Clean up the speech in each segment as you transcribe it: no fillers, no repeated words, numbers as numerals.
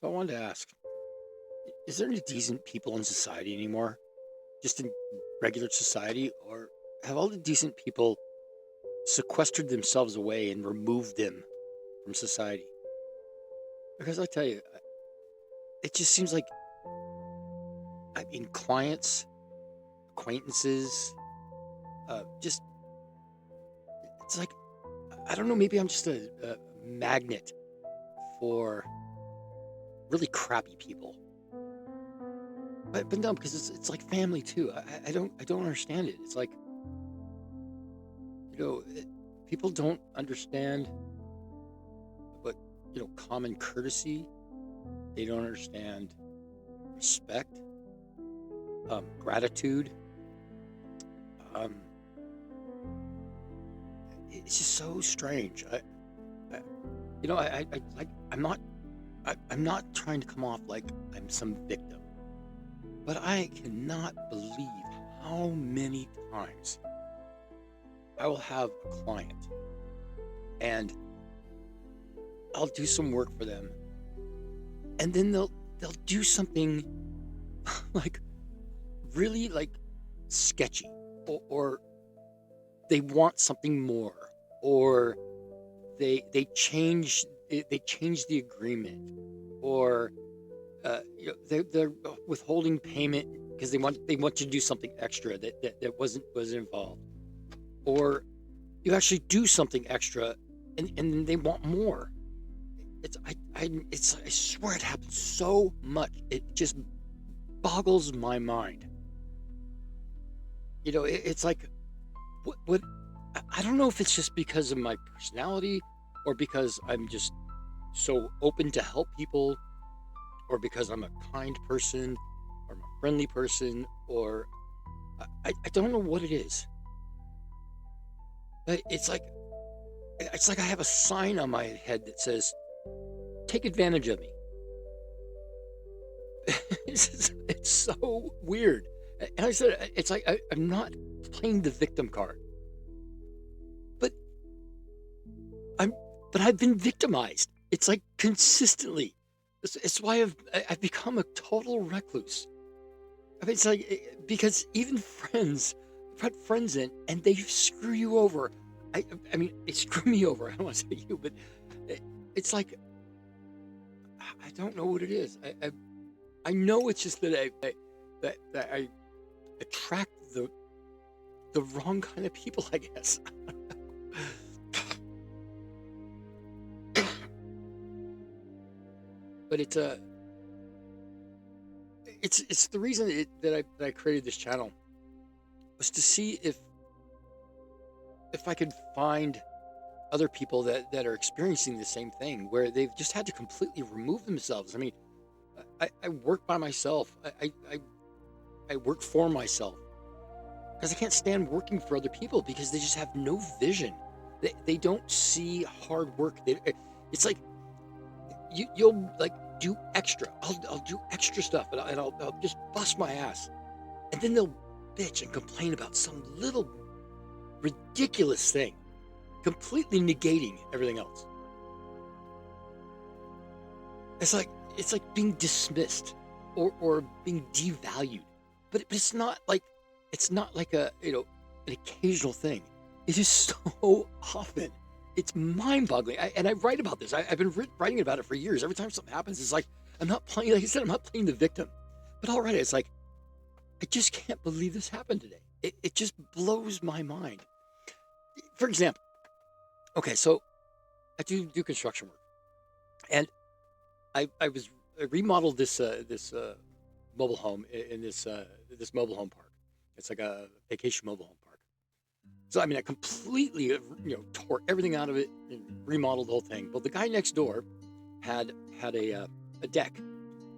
So I wanted to ask, is there any decent people in society anymore? Just in regular society? Or have all the decent people sequestered themselves away and removed them from society? Because I tell you, it just seems like, clients, acquaintances, just, it's like, I don't know, maybe I'm just a magnet for really crappy people. But no, because it's like family too. I don't understand it. It's like, people don't understand what, common courtesy. They don't understand respect, gratitude. Um, it's just so strange. I like, I'm not trying to come off like I'm some victim, but I cannot believe how many times I will have a client and I'll do some work for them, and then they'll do something like really like sketchy, or they want something more, or they change the agreement, or they're withholding payment because they want you to do something extra that wasn't involved, or you actually do something extra and then they want more. I swear it happens so much. It just boggles my mind. It's like, what I don't know if it's just because of my personality, or because I'm just so open to help people, or because I'm a kind person, or I'm a friendly person, or I don't know what it is. But it's like I have a sign on my head that says, "Take advantage of me." It's so weird. And I said, it's like I'm not playing the victim card, but I'm, but I've been victimized. It's like consistently. It's why I've become a total recluse. I mean, it's like, because even friends, I've had friends in, and they screw you over. I mean, they screw me over. I don't want to say you, but it, it's like, I don't know what it is. I know it's just that I attract the wrong kind of people, I guess. But it's the reason that I created this channel, was to see if I could find other people that are experiencing the same thing, where they've just had to completely remove themselves. I mean, I work by myself. I work for myself because I can't stand working for other people, because they just have no vision. They don't see hard work. It's like, you'll like do extra. I'll do extra stuff, and I'll just bust my ass, and then they'll bitch and complain about some little ridiculous thing, completely negating everything else. It's like it's like being dismissed, or being devalued. But it's not like an occasional thing. It is so often. It's mind-boggling. And I write about this. I've been writing about it for years. Every time something happens, it's like, I'm not playing. Like I said, I'm not playing the victim. But already, it's like, I just can't believe this happened today. It just blows my mind. For example, okay, so I do construction work, and I remodeled this mobile home in this mobile home park. It's like a vacation mobile home park. So I mean, I completely tore everything out of it and remodeled the whole thing. But the guy next door had a deck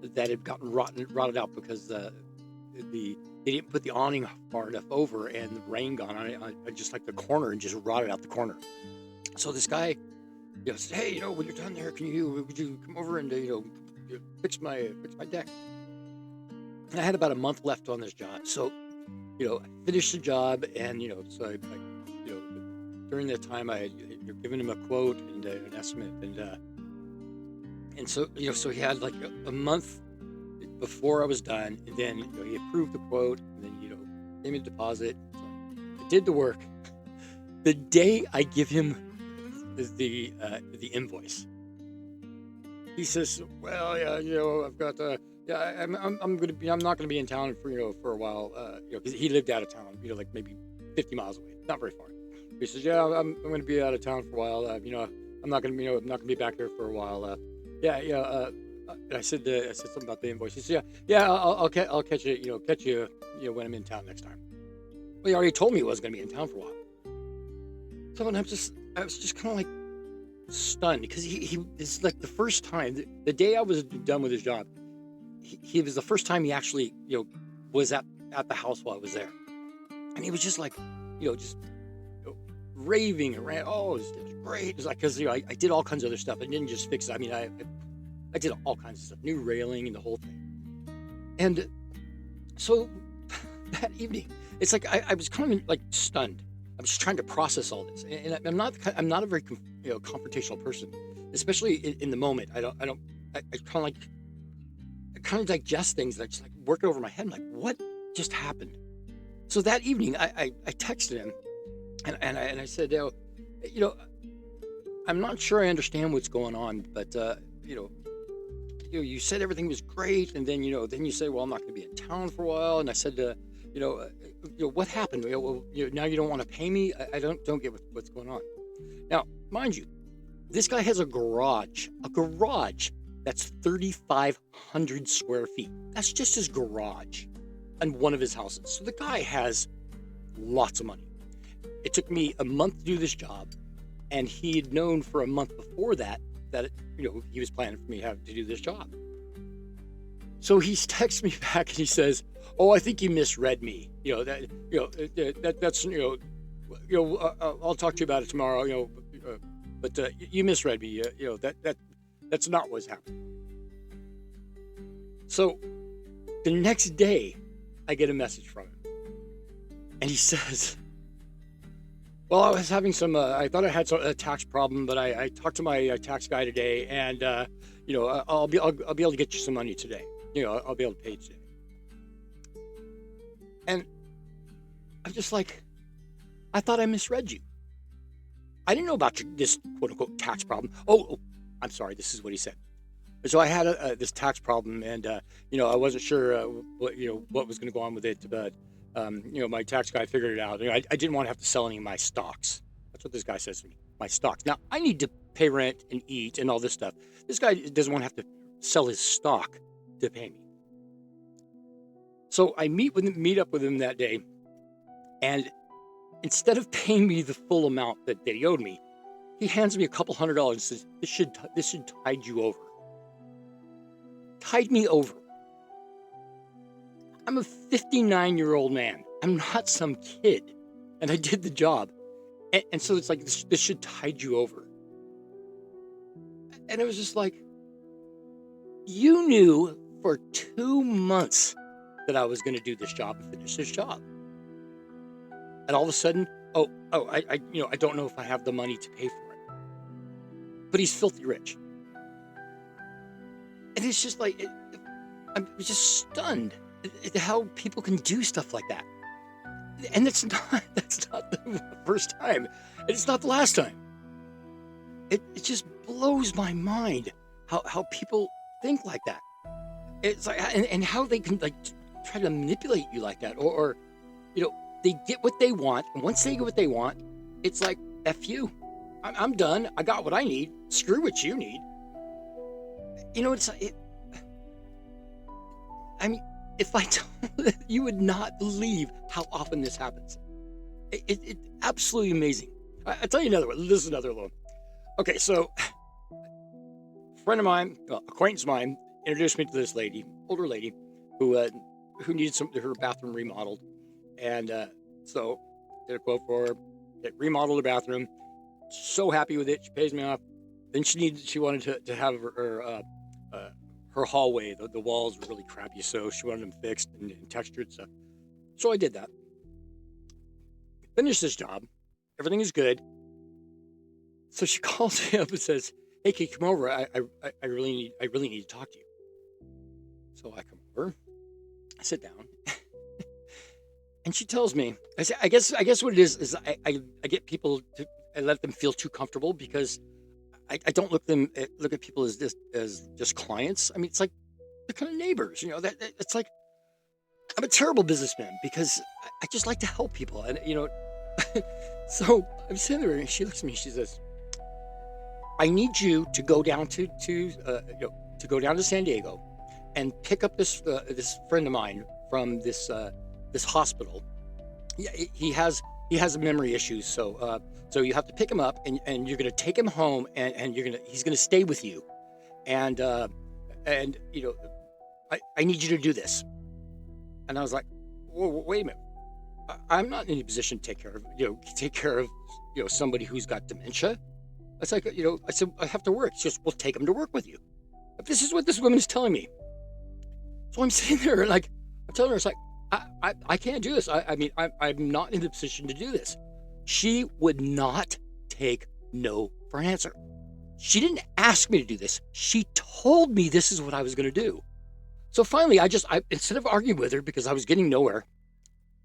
that had gotten rotted out, because they didn't put the awning far enough over, and the rain got on it, on just like the corner, and just rotted out the corner. So this guy, said, "Hey, when you're done there, would you come over and fix my deck?" And I had about a month left on this job, so I finished the job, and so during that time, I had given him a quote and an estimate, and And so, so he had like a month before I was done, and then he approved the quote, and then gave me the deposit. So I did the work. The day I give him the invoice, he says, "Well, yeah, I've got yeah, I'm not gonna be in town for a while, because he lived out of town, like maybe 50 miles away, not very far." He says, "Yeah, I'm gonna be out of town for a while, I'm not gonna I'm not gonna be back here for a while, yeah, yeah." I said something about the invoice. He said, "Yeah, yeah, I'll catch you, when I'm in town next time." Well, he already told me he wasn't gonna be in town for a while. So, and I was just kind of like stunned, because he it's like the first time, the day I was done with his job, he was the first time he actually, was at the house while I was there. And he was just like, just raving around. Oh, it's great. It was like, because, I did all kinds of other stuff. I didn't just fix it. I mean, I did all kinds of stuff, new railing and the whole thing. And so that evening, it's like I was kind of like stunned. I'm just trying to process all this, and I'm not a very confrontational person, especially in the moment. I kind of digest things, and I just like work it over my head. I'm like, what just happened? So that evening, I texted him, and I said, I'm not sure I understand what's going on, but you said everything was great, and then then you say, well, I'm not going to be in town for a while, and I said, what happened? Now you don't want to pay me. I don't get what's going on. Now, mind you, this guy has a garage that's 3,500 square feet. That's just his garage and one of his houses. So the guy has lots of money. It took me a month to do this job, and he had known for a month before that he was planning for me to do this job. So he texts me back and he says, "Oh, I think you misread me. That's I'll talk to you about it tomorrow. But you misread me. That's not what's happening." So the next day, I get a message from him, and he says, "Well, I was having some. I thought I had a tax problem, but I talked to my tax guy today, and I'll be able to get you some money today. I'll be able to pay you today." And I'm just like, I thought I misread you. I didn't know about this quote unquote tax problem. Oh, I'm sorry. This is what he said. So I had this tax problem, and I wasn't sure what was going to go on with it, but my tax guy figured it out. I didn't want to have to sell any of my stocks. That's what this guy says to me. My stocks. Now I need to pay rent and eat and all this stuff. This guy doesn't want to have to sell his stock to pay me. So I meet up with him that day, and instead of paying me the full amount that he owed me, he hands me a couple $100 and says, "This should tide you over." Tide me over. I'm a 59-year-old man. I'm not some kid, and I did the job, and so it's like this should tide you over. And it was just like, you knew for 2 months that I was going to do this job and finish this job, and all of a sudden, I don't know if I have the money to pay for it. But he's filthy rich, and it's just like I'm just stunned at how people can do stuff like that. And that's not the first time, and it's not the last time. It just blows my mind how people think like that. It's like, and how they can like try to manipulate you like that, or they get what they want, and once they get what they want, it's like, F you. I'm done. I got what I need. Screw what you need. I mean, if I told you would not believe how often this happens. It's absolutely amazing. I'll tell you another one. This is another one. Okay, so a friend of mine, acquaintance of mine, introduced me to this lady, older lady, who needed her bathroom remodeled, and so did a quote for her, remodeled her bathroom. So happy with it. She pays me off. Then she wanted to have her hallway. The walls were really crappy, so she wanted them fixed and textured stuff. So I did that. Finished this job. Everything is good. So she calls me up and says, hey, can you come over? I really need to talk to you. So I come over, I sit down, and she tells me, I guess what it is I get people to, I let them feel too comfortable because I don't look at people as just clients. I mean, it's like they're kind of neighbors, it's like I'm a terrible businessman because I just like to help people. And, so I'm sitting there and she looks at me and she says, I need you to go down to go down to San Diego and pick up this friend of mine from this hospital. Yeah, he has memory issues, so you have to pick him up and you're gonna take him home and he's gonna stay with you, and and I need you to do this. And I was like, whoa, wait a minute, I'm not in any position to take care of somebody who's got dementia. It's like, I said, I have to work. She goes, well, take him to work with you. But this is what this woman is telling me. So I'm sitting there and like, I'm telling her, it's like, I can't do this. I mean, I'm not in the position to do this. She would not take no for an answer. She didn't ask me to do this. She told me this is what I was going to do. So finally, instead of arguing with her because I was getting nowhere,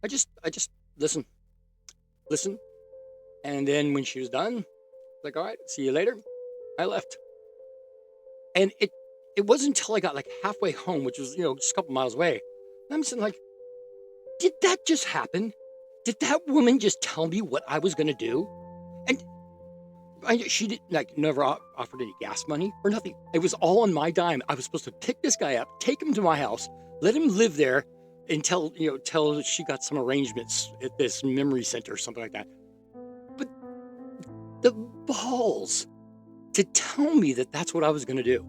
I just listen. And then when she was done, like, all right, see you later. I left. And it wasn't until I got like halfway home, which was, just a couple miles away. And I'm sitting like, did that just happen? Did that woman just tell me what I was going to do? And she didn't never offered any gas money or nothing. It was all on my dime. I was supposed to pick this guy up, take him to my house, let him live there until, till she got some arrangements at this memory center or something like that. But the balls to tell me that that's what I was going to do.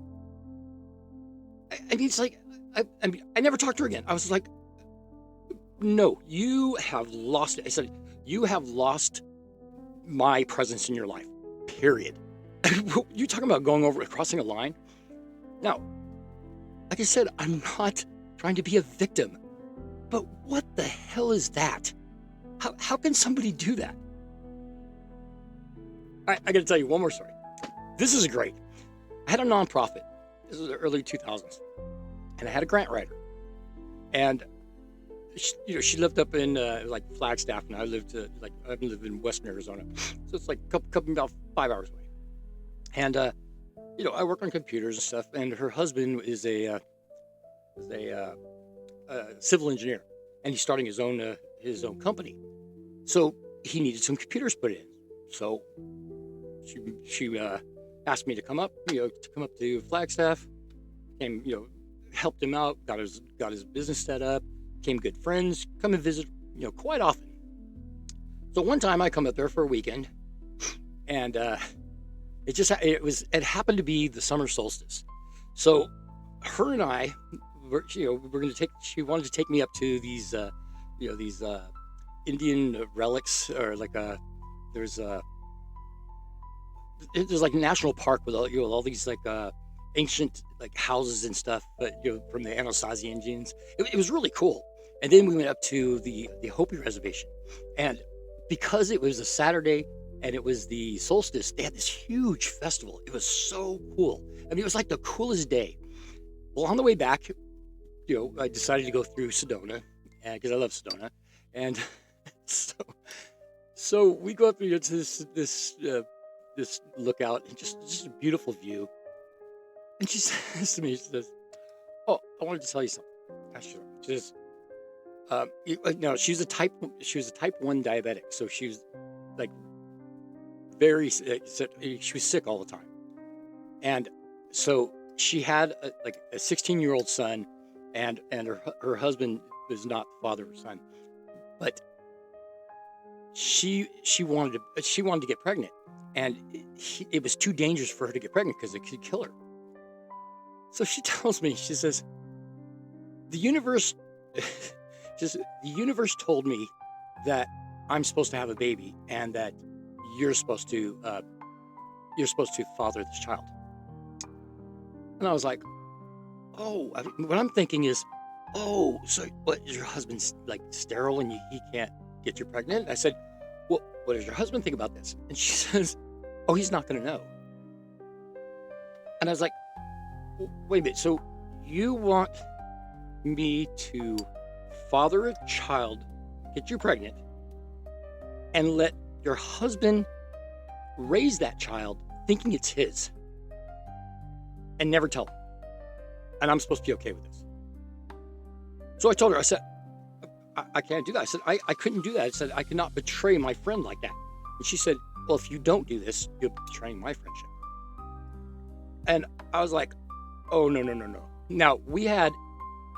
I mean, it's like, I never talked to her again. I was like, no, you have lost it. I said, you have lost my presence in your life, period. You're talking about crossing a line? Now, like I said, I'm not trying to be a victim, but what the hell is that? How can somebody do that? I got to tell you one more story. This is great. I had a nonprofit. This was the early 2000s. And I had a grant writer. And, she lived up in Flagstaff, and I lived in western Arizona. So it's like about 5 hours away. And, I work on computers and stuff. And her husband is a civil engineer. And he's starting his own company. So he needed some computers put in. So she asked me to come up, to Flagstaff, came, helped him out, got his business set up, became good friends, come and visit, quite often. So one time I come up there for a weekend, and it happened to be the summer solstice. So her and I she wanted to take me up to these Indian relics, or there's like a national park with all these ancient houses and stuff, but from the Anasazi Indians. It was really cool. And then we went up to the Hopi reservation, and because it was a Saturday and it was the solstice, they had this huge festival. It was so cool. I mean, it was like the coolest day. Well, on the way back, I decided to go through Sedona, because I love Sedona, and so we go up to this lookout, and just a beautiful view. And she says to me, she says, "Oh, I wanted to tell you something." She says, "No, she was a type 1 diabetic, so she was like very sick. She was sick all the time, and so she had a 16-year-old son, and her husband was not the father of her son, but she wanted to get pregnant, and it was too dangerous for her to get pregnant because it could kill her. So she tells me, she says, the universe told me that I'm supposed to have a baby, and that you're supposed to father this child." And I was like, "Oh," what I'm thinking is, "Oh, so what, is your husband sterile and he can't get you pregnant?" I said, "Well, what does your husband think about this?" And she says, "Oh, he's not going to know." And I was like, wait a minute. So you want me to father a child, get you pregnant, and let your husband raise that child thinking it's his and never tell him? And I'm supposed to be okay with this. So I told her, I said, I can't do that. I said, I couldn't do that. I said, I cannot betray my friend like that. And she said, well, if you don't do this, you're betraying my friendship. And I was like, oh, no. Now, we had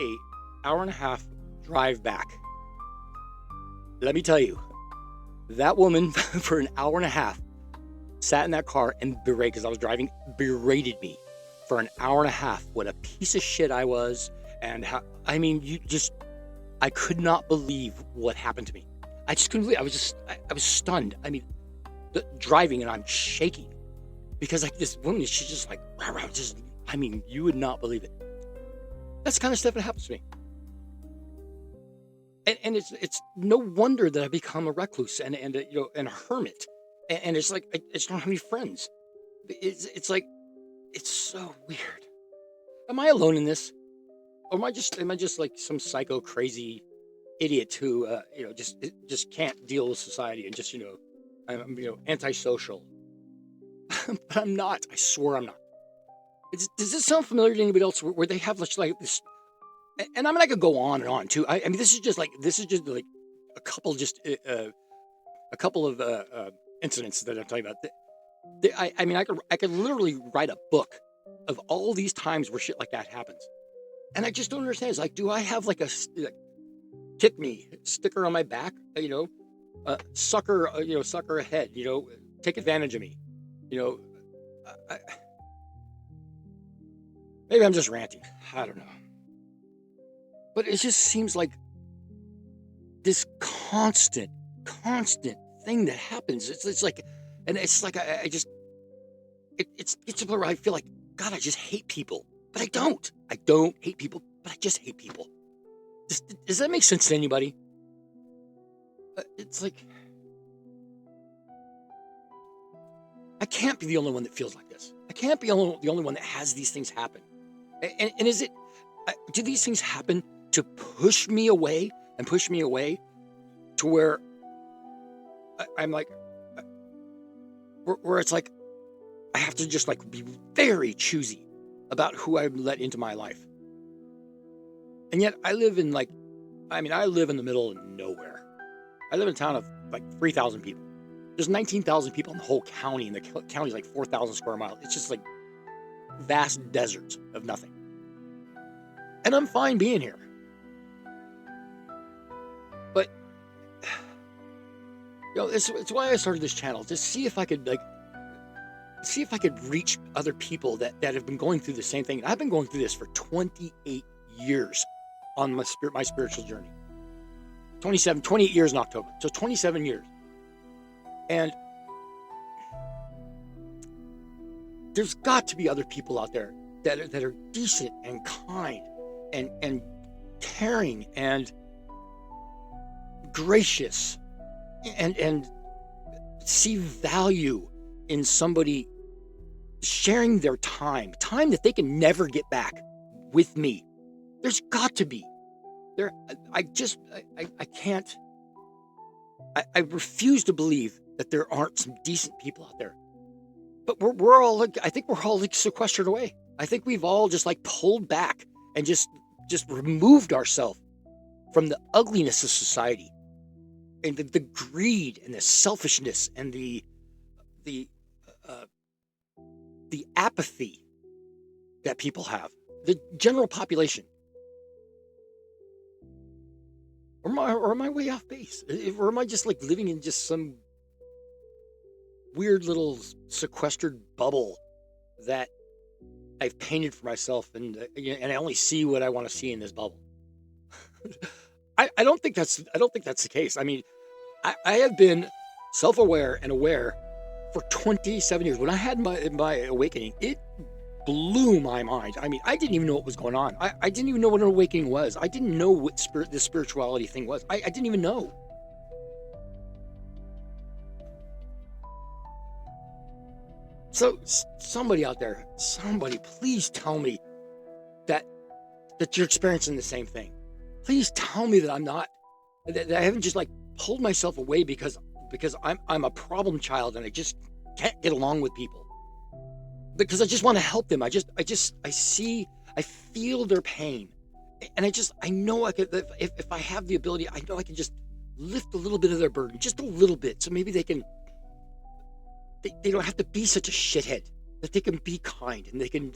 a hour and a half drive back. Let me tell you, that woman for an hour and a half sat in that car and berated, because I was driving, berated me for an hour and a half. What a piece of shit I was. And how, I mean, I could not believe what happened to me. I just couldn't believe it. I was stunned. I mean, driving and I'm shaking because like this woman, she's just like, I mean, you would not believe it. That's the kind of stuff that happens to me. And it's no wonder that I become a recluse and a hermit. And it's like, I just don't have any friends. It's like, it's so weird. Am I alone in this? Or am I just like some psycho crazy idiot who just can't deal with society and just I'm antisocial? But I'm not. I swear I'm not. Does this sound familiar to anybody else where they have like this? And I'm not gonna go on and on too. I mean, this is just like a couple of incidents that I'm talking about. I mean, I could literally write a book of all these times where shit like that happens. And I just don't understand. It's like, do I have like kick me sticker on my back? Sucker ahead. Take advantage of me. Maybe I'm just ranting. I don't know. But it just seems like this constant thing that happens. It's like, and it's like it's to where I feel like, God, I just hate people. But I don't. I don't hate people, but I just hate people. Does that make sense to anybody? It's like, I can't be the only one that feels like this. I can't be the only one that has these things happen. And is it, do these things happen to push me away to where I'm like, where it's like, I have to just like be very choosy about who I let into my life. And yet I live in I live in the middle of nowhere. I live in a town of like 3,000 people. There's 19,000 people in the whole county, and the county's like 4,000 square miles. It's just like vast deserts of nothing. And I'm fine being here. But, it's why I started this channel, to see if I could reach other people that have been going through the same thing. And I've been going through this for 28 years on my spiritual journey. 28 years in October. So 27 years. And there's got to be other people out there that are decent and kind and caring and gracious and see value in somebody sharing their time that they can never get back with me. There's got to be. I can't. I refuse to believe that there aren't some decent people out there. But we're all like, I think we're all like sequestered away. I think we've all just like pulled back and just removed ourselves from the ugliness of society and the greed and the selfishness and the apathy that people have, the general population. Or am I way off base? Or am I just like living in just some weird little sequestered bubble that I've painted for myself, and I only see what I want to see in this bubble? I don't think that's the case. I mean, I have been self-aware and aware for 27 years. When I had my awakening, it blew my mind. I mean, I didn't even know what was going on. I didn't even know what an awakening was. I didn't know what this spirituality thing was. I didn't even know. So somebody out there, somebody, please tell me that you're experiencing the same thing. Please tell me that I'm not, that I haven't just like pulled myself away because I'm a problem child and I just can't get along with people. Because I just want to help them. I feel their pain. And I know I could, if I have the ability, I know I can just lift a little bit of their burden, just a little bit. So maybe they don't have to be such a shithead, that they can be kind and they can,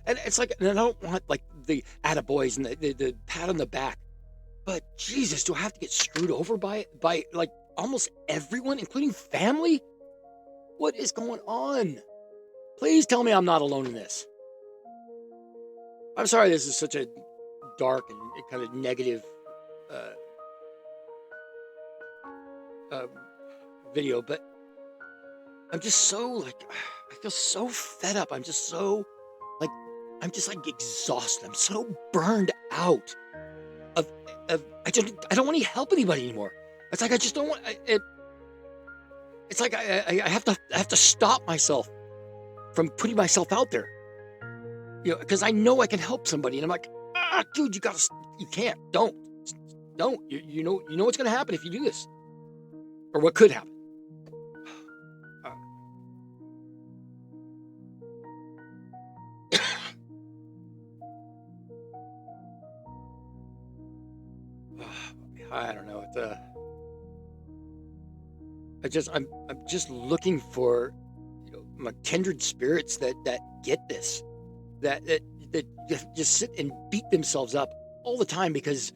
and it's like, and I don't want like the attaboys and the pat on the back, but Jesus, do I have to get screwed over by like almost everyone, including family? What is going on? Please tell me I'm not alone in this. I'm sorry this is such a dark and kind of negative uh, uh, video, but I'm just so like, I feel so fed up. I'm just so like, I'm just like exhausted. I'm so burned out of, I don't want to help anybody anymore. It's like, I just don't want it's like I have to stop myself from putting myself out there, because I know I can help somebody, and I'm like, dude, you can't, don't, you know what's going to happen if you do this, or what could happen. I don't know. I'm just looking for, my kindred spirits that get this, that just sit and beat themselves up all the time because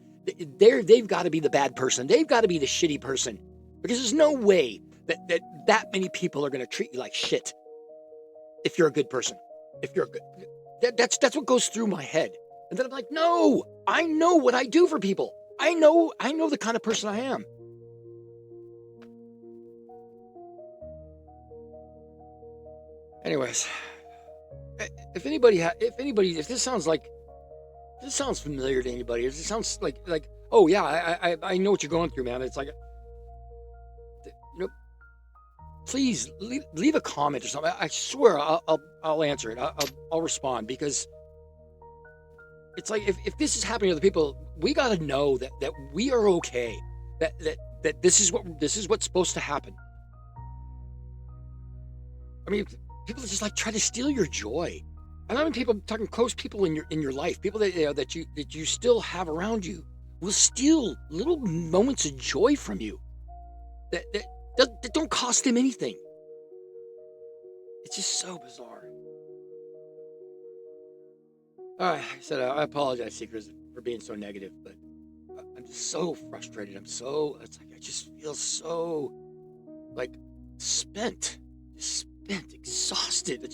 they've got to be the bad person. They've got to be the shitty person, because there's no way that many people are going to treat you like shit if you're a good person. If you're a good, that's what goes through my head. And then I'm like, no, I know what I do for people. I know the kind of person I am. Anyways, if this sounds familiar to anybody, if it sounds like, oh yeah, I know what you're going through, man. It's like, please leave a comment or something. I swear I'll answer it. I'll respond, because it's like, if this is happening to other people, we got to know that we are okay. That this is what's supposed to happen. I mean, people just like try to steal your joy. And I mean, people talking close people in your life, people that you still have around you, will steal little moments of joy from you that don't cost them anything. It's just so bizarre. All right, I said I apologize, Seekers, for being so negative, but I'm just so frustrated. It's like I just feel so like spent, exhausted.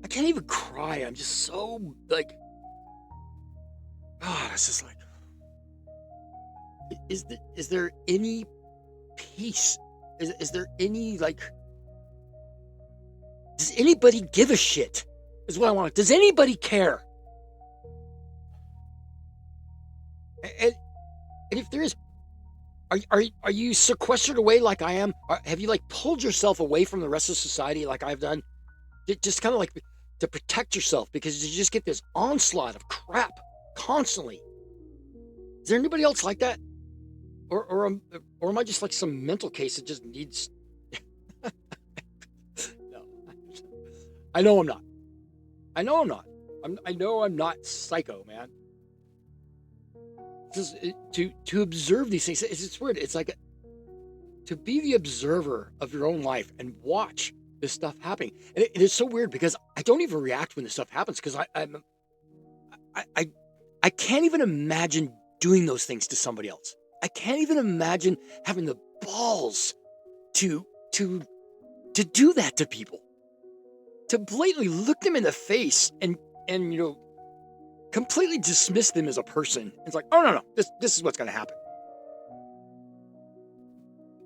I can't even cry. I'm just so like, it's just like, is there any peace? Is there any, like, does anybody give a shit? Is what I want. Does anybody care? And if there is, are you sequestered away like I am? Have you like pulled yourself away from the rest of society like I've done? Just kind of like to protect yourself, because you just get this onslaught of crap constantly. Is there anybody else like that? Or am I just like some mental case that just needs... No. I know I'm not. I know I'm not psycho, man. Just to observe these things, it's weird. It's like to be the observer of your own life and watch this stuff happening. And it is so weird, because I don't even react when this stuff happens, because I can't even imagine doing those things to somebody else. I can't even imagine having the balls to do that to people, to blatantly look them in the face and completely dismiss them as a person. It's like, oh no, this is what's going to happen.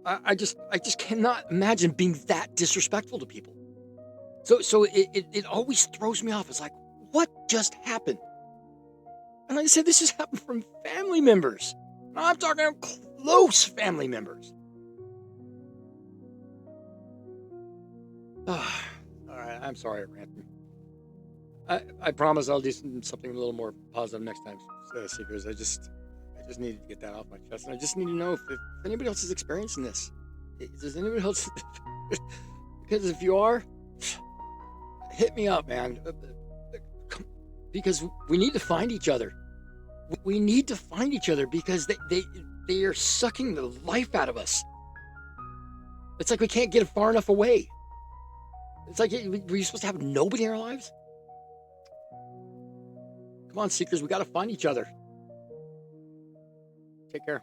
I just cannot imagine being that disrespectful to people. So it always throws me off. It's like, what just happened? And like I said, this has happened from family members. I'm talking close family members. Ah, all right, I'm sorry I ranted. I promise I'll do something a little more positive next time, Seekers. I just needed to get that off my chest, and I just need to know if anybody else is experiencing this. Does anybody else? Because if you are, hit me up, man. Because we need to find each other. We need to find each other because they are sucking the life out of us. It's like we can't get far enough away. It's like, were you supposed to have nobody in our lives? Come on, Seekers, we got to find each other. Take care.